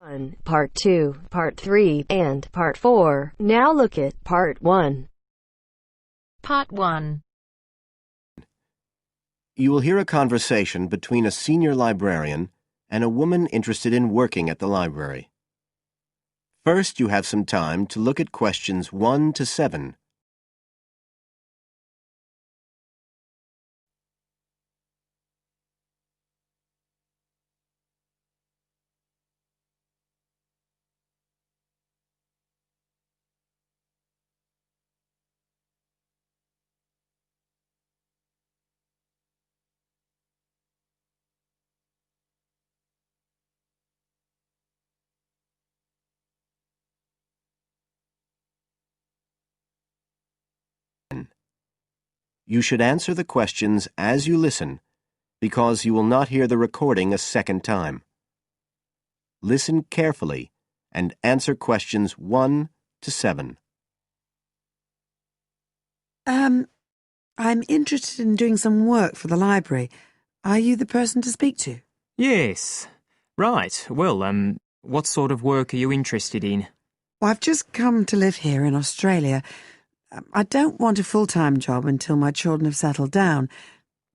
1, Part 2, Part 3, and Part 4. Now look at Part 1. Part 1. You will hear a conversation between a senior librarian and a woman interested in working at the library. First, you have some time to look at questions 1 to 7. You should answer the questions as you listen, because you will not hear the recording a second time. Listen carefully and answer questions 1 to 7. I'm interested in doing some work for the library. Are you the person to speak to? Yes. Right. Well, what sort of work are you interested in? Well, I've just come to live here in Australia. I don't want a full-time job until my children have settled down,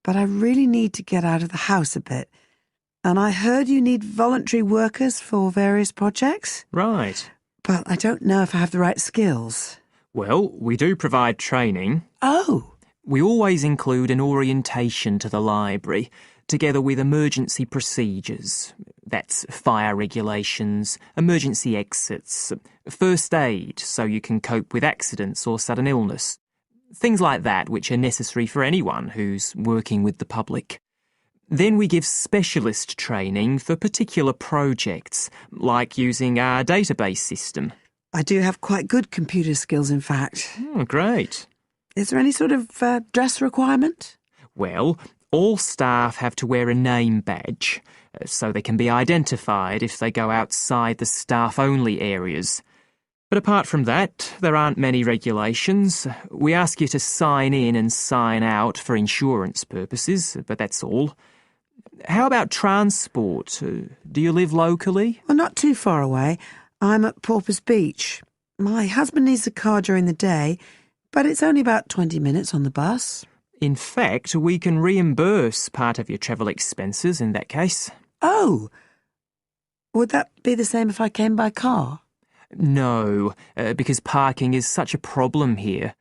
but I really need to get out of the house a bit. And I heard you need voluntary workers for various projects. Right. But I don't know if I have the right skills. Well, we do provide training. Oh! We always include an orientation to the library, together with emergency procedures. That's fire regulations, emergency exits, first aid so you can cope with accidents or sudden illness. Things like that which are necessary for anyone who's working with the public. Then we give specialist training for particular projects, like using our database system. I do have quite good computer skills, in fact. Oh, great. Is there any sort of dress requirement? Well, all staff have to wear a name badge, so they can be identified if they go outside the staff-only areas. But apart from that, there aren't many regulations. We ask you to sign in and sign out for insurance purposes, but that's all. How about transport? Do you live locally? Well, not too far away. I'm at Porpoise Beach. My husband needs a car during the day, but it's only about 20 minutes on the bus. In fact, we can reimburse part of your travel expenses in that case. Oh! Would that be the same if I came by car? No, because parking is such a problem here.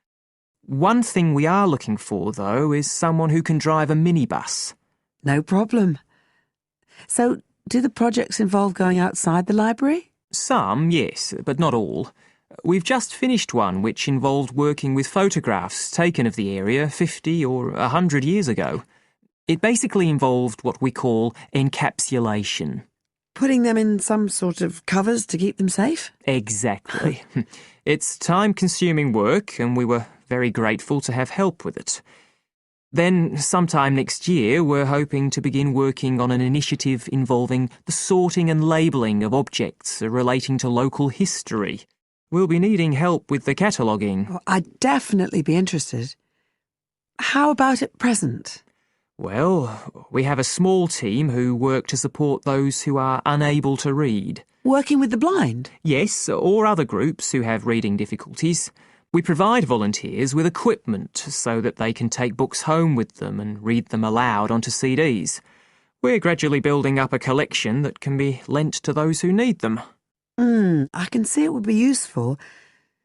One thing we are looking for, though, is someone who can drive a minibus. No problem. So, do the projects involve going outside the library? Some, yes, but not all. We've just finished one which involved working with photographs taken of the area 50 or 100 years ago. It basically involved what we call encapsulation. Putting them in some sort of covers to keep them safe? Exactly. It's time-consuming work, and we were very grateful to have help with it. Then, sometime next year, we're hoping to begin working on an initiative involving the sorting and labelling of objects relating to local history. We'll be needing help with the cataloguing. Oh, I'd definitely be interested. How about at present? Well, we have a small team who work to support those who are unable to read. Working with the blind? Yes, or other groups who have reading difficulties. We provide volunteers with equipment so that they can take books home with them and read them aloud onto CDs. We're gradually building up a collection that can be lent to those who need them. I can see it would be useful,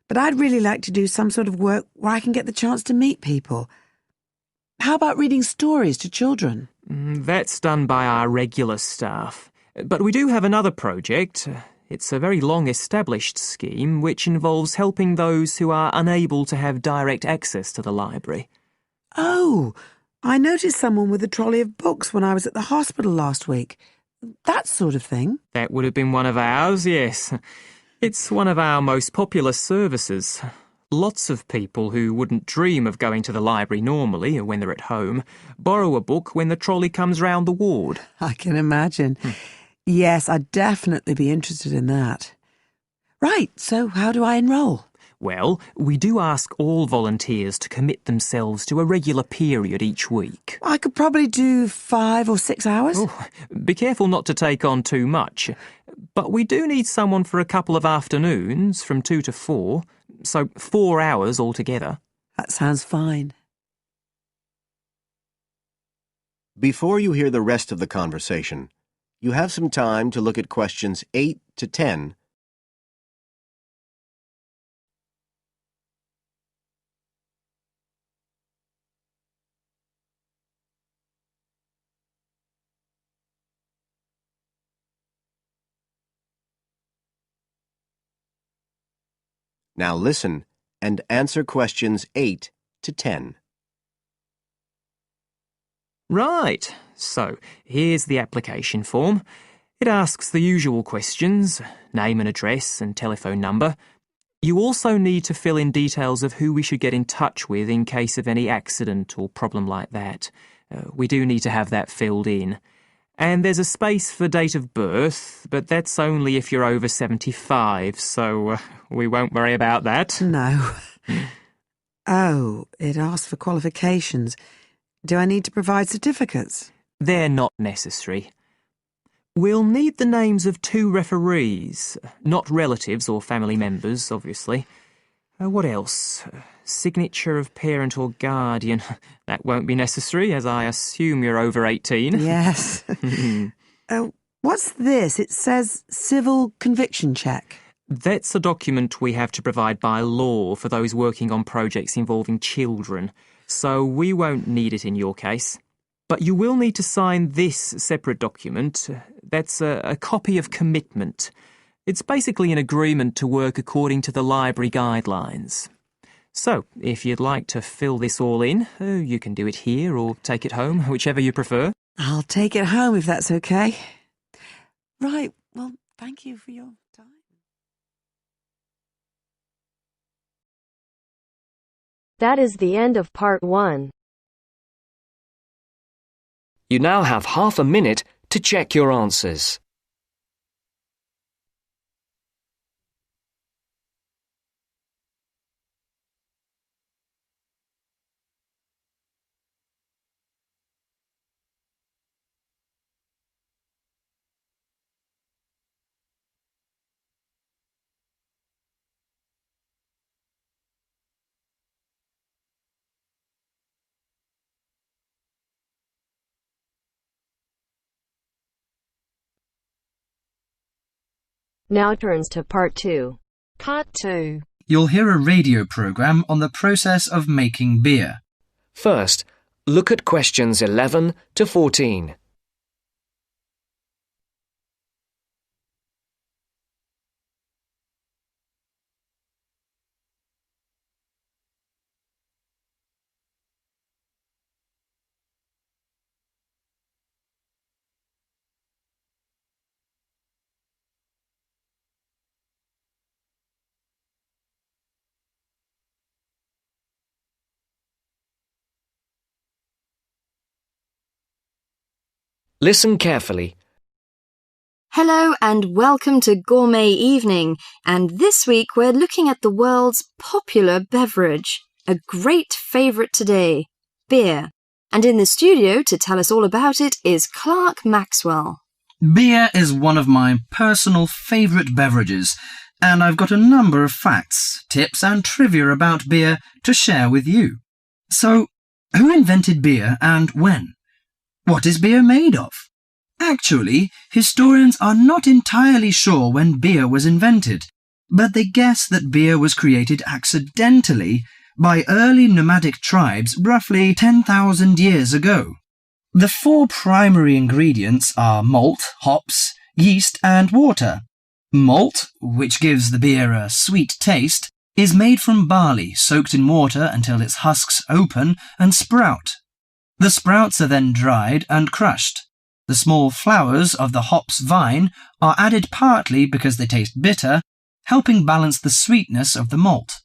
but I'd really like to do some sort of work where I can get the chance to meet people. How about reading stories to children? That's done by our regular staff. But we do have another project. It's a very long-established scheme which involves helping those who are unable to have direct access to the library. Oh, I noticed someone with a trolley of books when I was at the hospital last week. That sort of thing. That would have been one of ours, yes. It's one of our most popular services. Lots of people who wouldn't dream of going to the library normally when they're at home borrow a book when the trolley comes round the ward. I can imagine. Yes, I'd definitely be interested in that. Right, so how do I enrol? Well, we do ask all volunteers to commit themselves to a regular period each week. I could probably do 5 or 6 hours. Oh, be careful not to take on too much. but we do need someone for a couple of afternoons from 2 to 4, so 4 hours altogether. That sounds fine. Before you hear the rest of the conversation, you have some time to look at questions 8 to 10. Now listen and answer questions 8 to 10. Right, so here's the application form. It asks the usual questions, name and address and telephone number. You also need to fill in details of who we should get in touch with in case of any accident or problem like that. We do need to have that filled in. And there's a space for date of birth, but that's only if you're over 75, so we won't worry about that. No. Oh, it asks for qualifications. Do I need to provide certificates? They're not necessary. We'll need the names of 2 referees, not relatives or family members, obviously. What else? Signature of parent or guardian. That won't be necessary, as I assume you're over 18. Yes. What's this? It says civil conviction check. That's a document we have to provide by law for those working on projects involving children, so we won't need it in your case. But you will need to sign this separate document. That's a copy of commitment. It's basically an agreement to work according to the library guidelines. So, if you'd like to fill this all in, you can do it here or take it home, whichever you prefer. I'll take it home if that's okay. Right, well, thank you for your time. That is the end of part 1. You now have half a minute to check your answers. Now turns to part 2. Part 2. You'll hear a radio program on the process of making beer. First, look at questions 11 to 14. Listen carefully. Hello and welcome to Gourmet Evening, and this week we're looking at the world's popular beverage, a great favourite today, beer. And in the studio to tell us all about it is Clark Maxwell. Beer is one of my personal favourite beverages, and I've got a number of facts, tips and trivia about beer to share with you. So, who invented beer and when? What is beer made of? Actually, historians are not entirely sure when beer was invented, but they guess that beer was created accidentally by early nomadic tribes roughly 10,000 years ago. The 4 primary ingredients are malt, hops, yeast and water. Malt, which gives the beer a sweet taste, is made from barley soaked in water until its husks open and sprout. The sprouts are then dried and crushed. The small flowers of the hops vine are added partly because they taste bitter, helping balance the sweetness of the malt.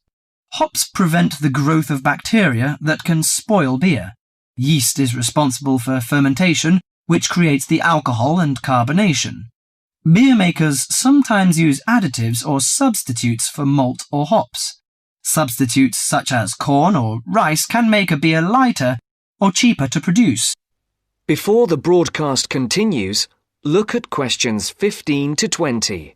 Hops prevent the growth of bacteria that can spoil beer. Yeast is responsible for fermentation, which creates the alcohol and carbonation. Beer makers sometimes use additives or substitutes for malt or hops. Substitutes such as corn or rice can make a beer lighter or cheaper to produce. Before the broadcast continues, Look at questions 15 to 20.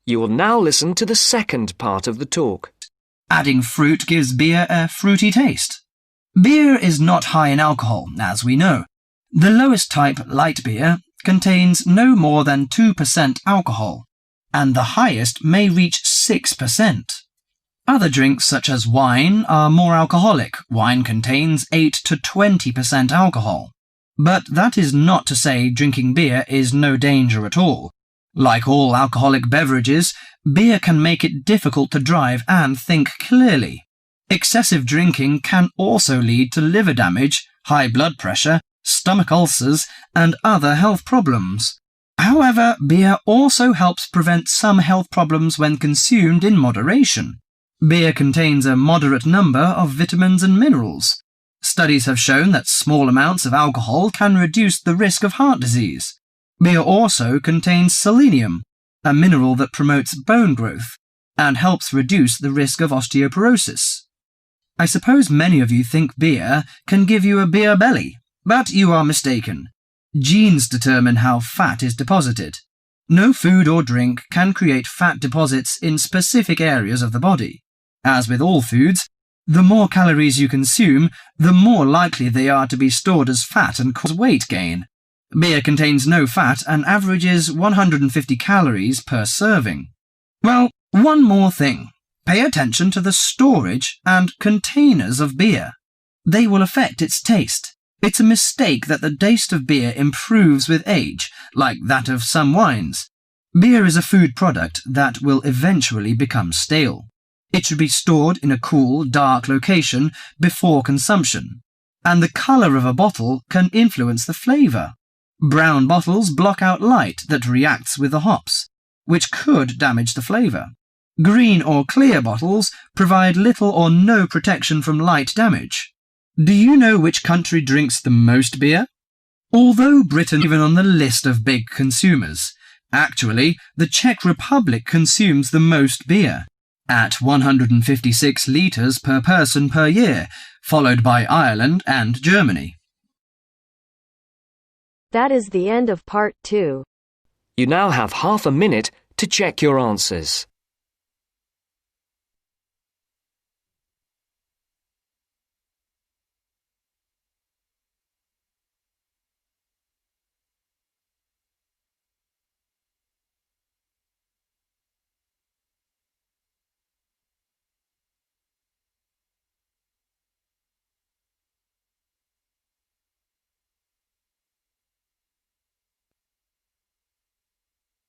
You will now listen to the second part of the talk. Adding fruit gives beer a fruity taste. Beer is not high in alcohol, as we know. The lowest type, light beer, contains no more than 2% alcohol, and the highest may reach 6%. Other drinks such as wine are more alcoholic. Wine contains 8 to 20% alcohol. But that is not to say drinking beer is no danger at all. Like all alcoholic beverages, beer can make it difficult to drive and think clearly. Excessive drinking can also lead to liver damage, high blood pressure, stomach ulcers, and other health problems. However, beer also helps prevent some health problems when consumed in moderation. Beer contains a moderate number of vitamins and minerals. Studies have shown that small amounts of alcohol can reduce the risk of heart disease. Beer also contains selenium, a mineral that promotes bone growth and helps reduce the risk of osteoporosis. I suppose many of you think beer can give you a beer belly, but you are mistaken. Genes determine how fat is deposited. No food or drink can create fat deposits in specific areas of the body. As with all foods, the more calories you consume, the more likely they are to be stored as fat and cause weight gain. Beer contains no fat and averages 150 calories per serving. Well, one more thing. Pay attention to the storage and containers of beer. They will affect its taste. It's a mistake that the taste of beer improves with age, like that of some wines. Beer is a food product that will eventually become stale. It should be stored in a cool, dark location before consumption. And the colour of a bottle can influence the flavour. Brown bottles block out light that reacts with the hops, which could damage the flavour. Green or clear bottles provide little or no protection from light damage. Do you know which country drinks the most beer? Although Britain is even on the list of big consumers, actually the Czech Republic consumes the most beer, at 156 litres per person per year, followed by Ireland and Germany. That is the end of part 2. You now have half a minute to check your answers.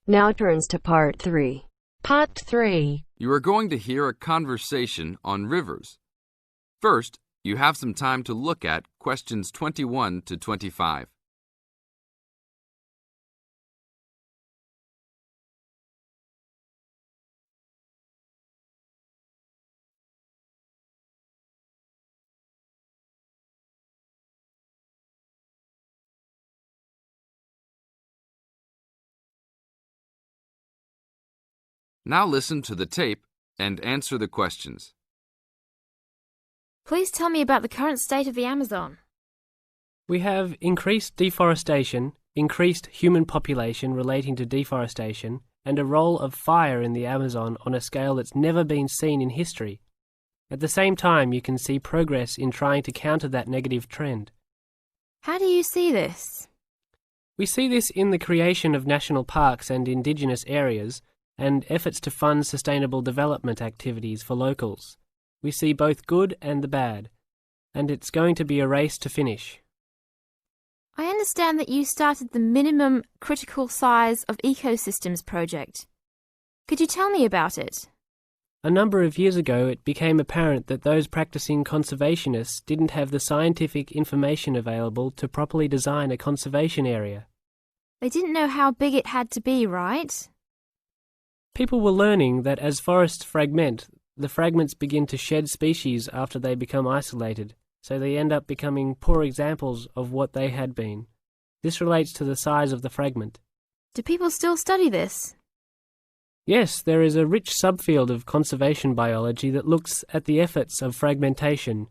Now turns to part 3. Part 3. You are going to hear a conversation on rivers. First, you have some time to look at questions 21 to 25. Now listen to the tape and answer the questions. Please tell me about the current state of the Amazon. We have increased deforestation, increased human population relating to deforestation, and a role of fire in the Amazon on a scale that's never been seen in history. At the same time, you can see progress in trying to counter that negative trend. How do you see this? We see this in the creation of national parks and indigenous areas, and efforts to fund sustainable development activities for locals. We see both good and the bad, and it's going to be a race to finish. I understand that you started the Minimum Critical Size of Ecosystems project. Could you tell me about it? A number of years ago, it became apparent that those practicing conservationists didn't have the scientific information available to properly design a conservation area. They didn't know how big it had to be, right? People were learning that as forests fragment, the fragments begin to shed species after they become isolated, so they end up becoming poor examples of what they had been. This relates to the size of the fragment. Do people still study this? Yes, there is a rich subfield of conservation biology that looks at the efforts of fragmentation.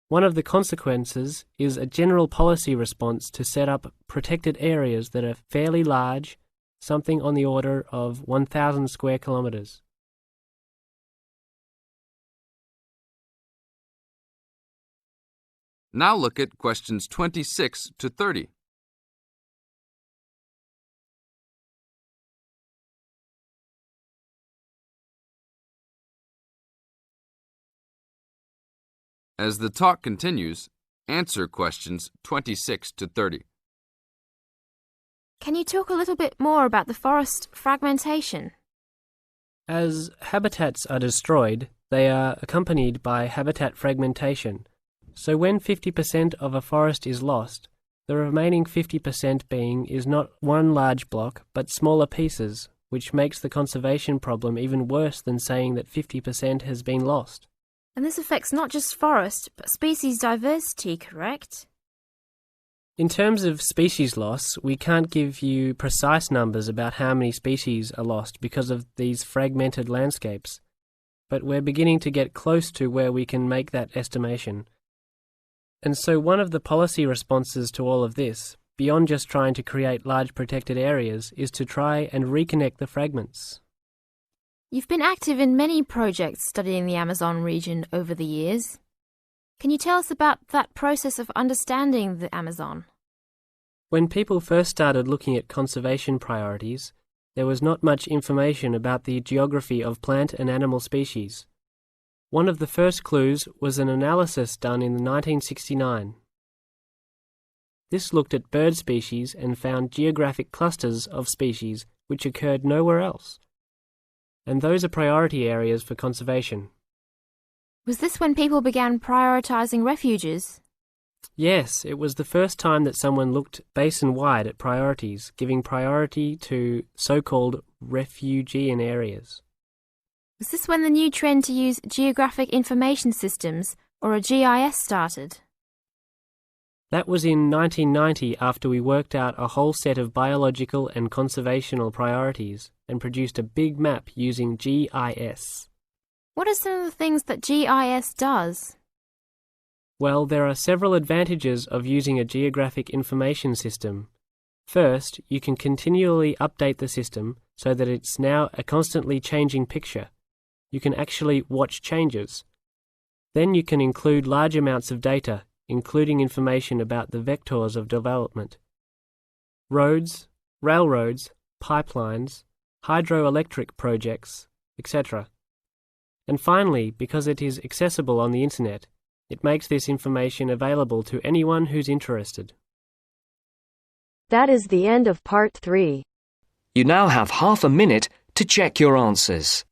One of the consequences is a general policy response to set up protected areas that are fairly large, something on the order of 1,000 square kilometres. Now look at questions 26 to 30. As the talk continues, answer questions 26 to 30. Can you talk a little bit more about the forest fragmentation? As habitats are destroyed, they are accompanied by habitat fragmentation. So when 50% of a forest is lost, the remaining 50% being is not one large block, but smaller pieces, which makes the conservation problem even worse than saying that 50% has been lost. And this affects not just forest, but species diversity, correct? In terms of species loss, we can't give you precise numbers about how many species are lost because of these fragmented landscapes, but we're beginning to get close to where we can make that estimation. And so one of the policy responses to all of this, beyond just trying to create large protected areas, is to try and reconnect the fragments. You've been active in many projects studying the Amazon region over the years. Can you tell us about that process of understanding the Amazon? When people first started looking at conservation priorities, there was not much information about the geography of plant and animal species. One of the first clues was an analysis done in 1969. This looked at bird species and found geographic clusters of species which occurred nowhere else. And those are priority areas for conservation. Was this when people began prioritising refuges? Yes, it was the first time that someone looked basin-wide at priorities, giving priority to so-called refugean areas. Was this when the new trend to use geographic information systems, or a GIS, started? That was in 1990 after we worked out a whole set of biological and conservational priorities and produced a big map using GIS. What are some of the things that GIS does? Well, there are several advantages of using a geographic information system. First, you can continually update the system so that it's now a constantly changing picture. You can actually watch changes. Then you can include large amounts of data, including information about the vectors of development. Roads, railroads, pipelines, hydroelectric projects, etc. And finally, because it is accessible on the internet, it makes this information available to anyone who's interested. That is the end of part 3. You now have half a minute to check your answers.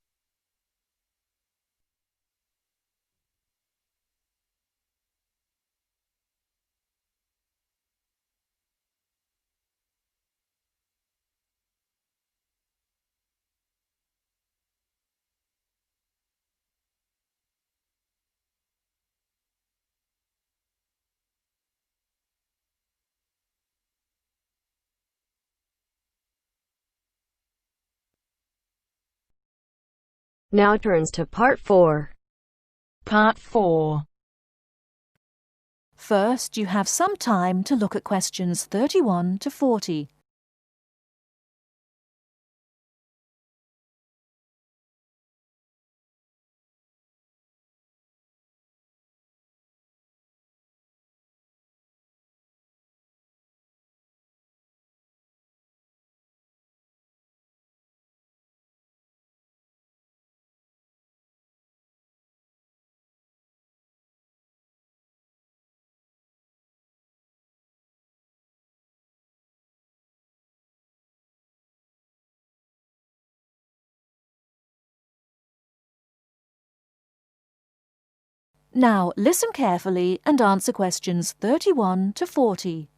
Now turns to part 4. Part 4. First, you have some time to look at questions 31 to 40. Now listen carefully and answer questions 31 to 40.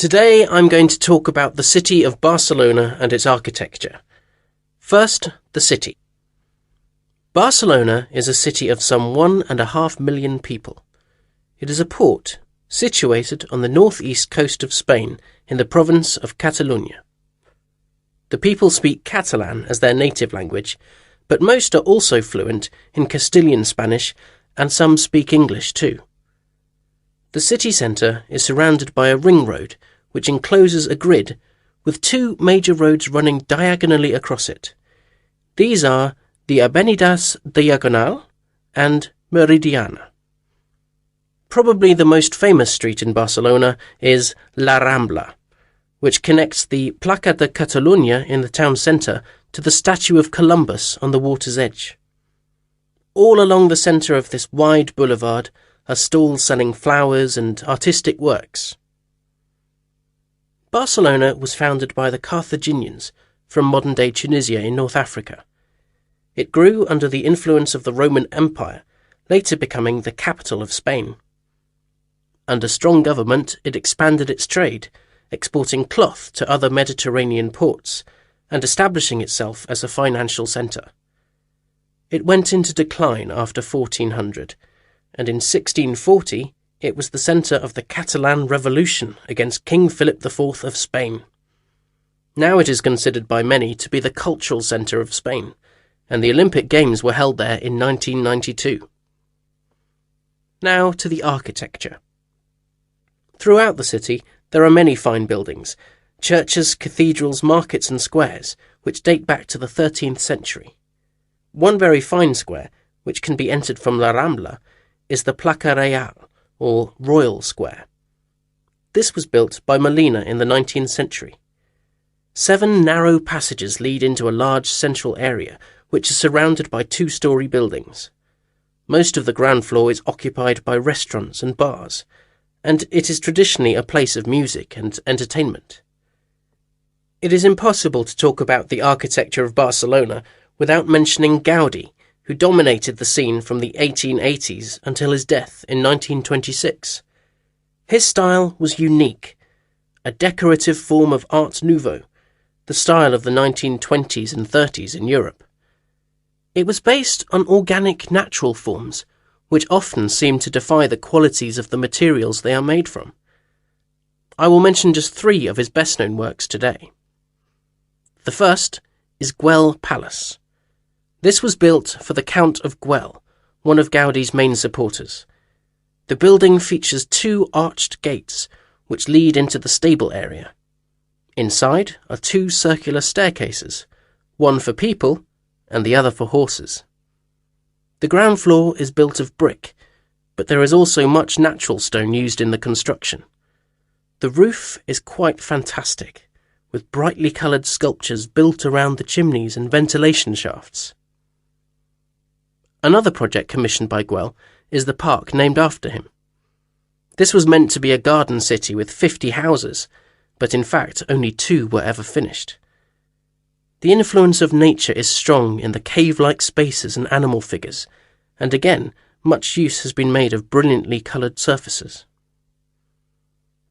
Today I'm going to talk about the city of Barcelona and its architecture. First, the city. Barcelona is a city of some 1.5 million people. It is a port situated on the northeast coast of Spain in the province of Catalonia. The people speak Catalan as their native language, but most are also fluent in Castilian Spanish and some speak English too. The city centre is surrounded by a ring road which encloses a grid with two major roads running diagonally across it. These are the Avenidas Diagonal and Meridiana. Probably the most famous street in Barcelona is La Rambla, which connects the Plaça de Catalunya in the town centre to the statue of Columbus on the water's edge. All along the centre of this wide boulevard are stalls selling flowers and artistic works. Barcelona was founded by the Carthaginians from modern-day Tunisia in North Africa. It grew under the influence of the Roman Empire, later becoming the capital of Spain. Under strong government, it expanded its trade, exporting cloth to other Mediterranean ports, and establishing itself as a financial centre. It went into decline after 1400, and in 1640 it was the centre of the Catalan Revolution against King Philip IV of Spain. Now it is considered by many to be the cultural centre of Spain, and the Olympic Games were held there in 1992. Now to the architecture. Throughout the city there are many fine buildings, churches, cathedrals, markets and squares, which date back to the 13th century. One very fine square, which can be entered from La Rambla, is the Plaça Real, or Royal Square. This was built by Molina in the 19th century. 7 narrow passages lead into a large central area, which is surrounded by 2-storey buildings. Most of the ground floor is occupied by restaurants and bars, and it is traditionally a place of music and entertainment. It is impossible to talk about the architecture of Barcelona without mentioning Gaudí, who dominated the scene from the 1880s until his death in 1926. His style was unique, a decorative form of Art Nouveau, the style of the 1920s and 30s in Europe. It was based on organic natural forms, which often seem to defy the qualities of the materials they are made from. I will mention just 3 of his best-known works today. The first is Güell Palace. This was built for the Count of Güell, one of Gaudí's main supporters. The building features 2 arched gates, which lead into the stable area. Inside are 2 circular staircases, one for people and the other for horses. The ground floor is built of brick, but there is also much natural stone used in the construction. The roof is quite fantastic, with brightly coloured sculptures built around the chimneys and ventilation shafts. Another project commissioned by Güell is the park named after him. This was meant to be a garden city with 50 houses, but in fact only 2 were ever finished. The influence of nature is strong in the cave-like spaces and animal figures, and again, much use has been made of brilliantly coloured surfaces.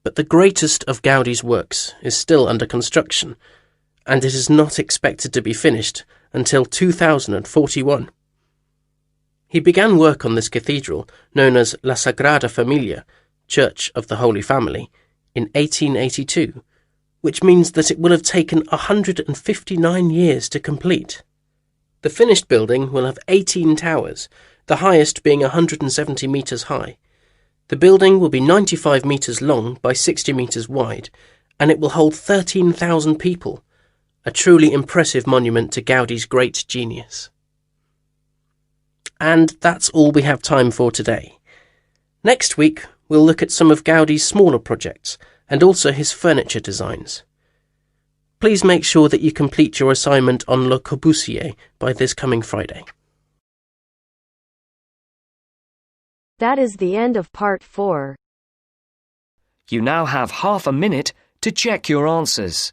But the greatest of Gaudí's works is still under construction, and it is not expected to be finished until 2041. He began work on this cathedral, known as La Sagrada Familia, Church of the Holy Family, in 1882, which means that it will have taken 159 years to complete. The finished building will have 18 towers, the highest being 170 metres high. The building will be 95 metres long by 60 metres wide, and it will hold 13,000 people, a truly impressive monument to Gaudí's great genius. And that's all we have time for today. Next week, we'll look at some of Gaudí's smaller projects and also his furniture designs. Please make sure that you complete your assignment on Le Corbusier by this coming Friday. That is the end of part 4. You now have half a minute to check your answers.